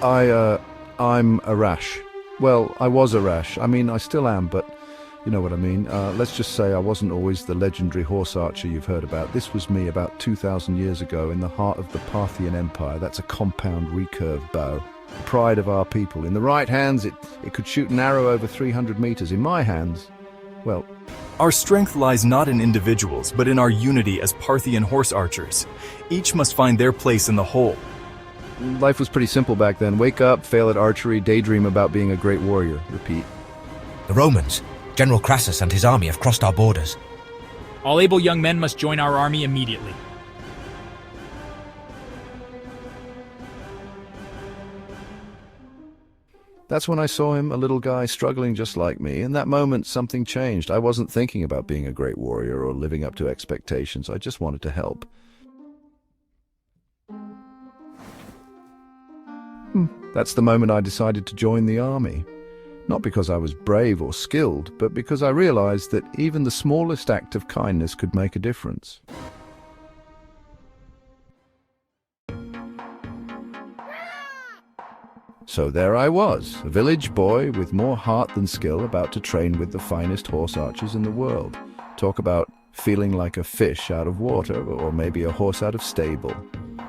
I'm a rash. Well, I was a rash. I mean, I still am, but you know what I mean. Let's just say I wasn't always the legendary horse archer you've heard about. This was me about 2,000 years ago in the heart of the Parthian Empire. That's a compound recurve bow. The pride of our people. In the right hands, it could shoot an arrow over 300 meters. In my hands, well... Our strength lies not in individuals, but in our unity as Parthian horse archers. Each must find their place in the whole. Life was pretty simple back then. Wake up, fail at archery, daydream about being a great warrior. Repeat. The Romans, General Crassus and his army have crossed our borders. All able young men must join our army immediately. That's when I saw him, a little guy struggling just like me. In that moment, something changed. I wasn't thinking about being a great warrior or living up to expectations. I just wanted to help. That's the moment I decided to join the army. Not because I was brave or skilled, but because I realized that even the smallest act of kindness could make a difference. So there I was, a village boy with more heart than skill, about to train with the finest horse archers in the world. Talk about feeling like a fish out of water, or maybe a horse out of stable.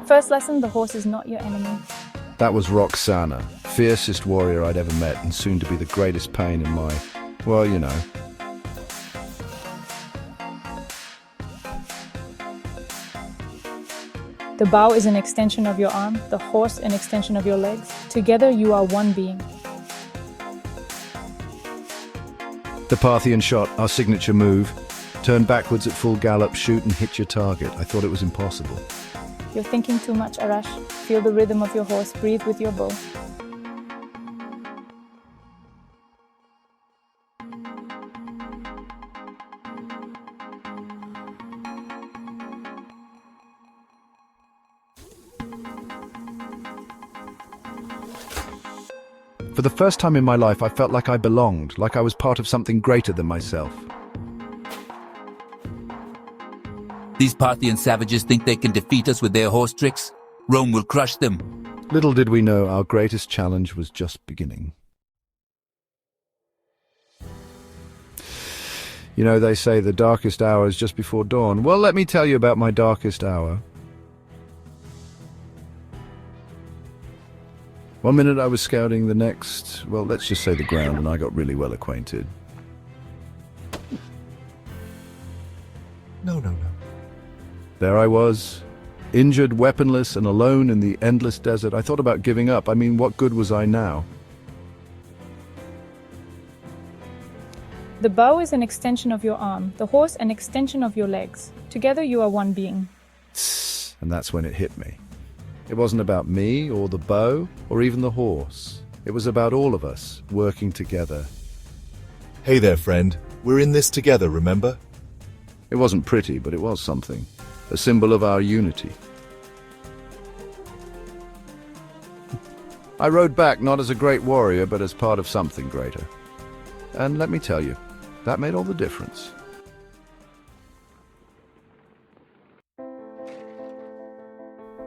First lesson, the horse is not your enemy. That was Roxana, fiercest warrior I'd ever met, and soon to be the greatest pain in my, well, you know. The bow is an extension of your arm, the horse an extension of your legs. Together you are one being. The Parthian shot, our signature move. Turn backwards at full gallop, shoot and hit your target. I thought it was impossible. You're thinking too much, Arash. Feel the rhythm of your horse, breathe with your bow. For the first time in my life, I felt like I belonged, like I was part of something greater than myself. These Parthian savages think they can defeat us with their horse tricks? Rome will crush them. Little did we know our greatest challenge was just beginning. You know, they say the darkest hour is just before dawn. Well, let me tell you about my darkest hour. One minute I was scouting, the next, well, let's just say the ground, and I got really well acquainted. No. There I was, injured, weaponless, and alone in the endless desert. I thought about giving up. I mean, what good was I now? The bow is an extension of your arm, the horse an extension of your legs. Together you are one being. And that's when it hit me. It wasn't about me, or the bow, or even the horse. It was about all of us, working together. Hey there, friend. We're in this together, remember? It wasn't pretty, but it was something. A symbol of our unity. I rode back not as a great warrior, but as part of something greater. And let me tell you, that made all the difference.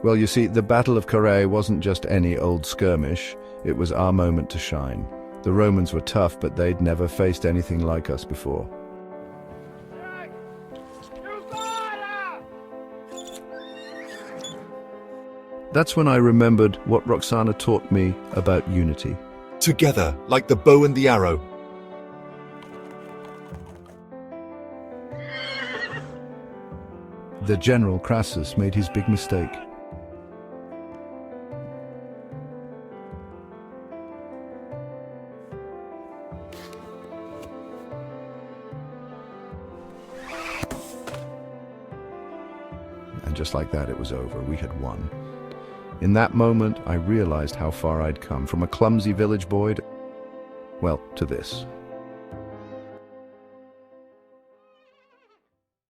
Well, you see, the Battle of Carrhae wasn't just any old skirmish. It was our moment to shine. The Romans were tough, but they'd never faced anything like us before. That's when I remembered what Roxana taught me about unity. Together, like the bow and the arrow. The General Crassus made his big mistake. And just like that, it was over. We had won. In that moment, I realized how far I'd come, from a clumsy village boy to, well, to this.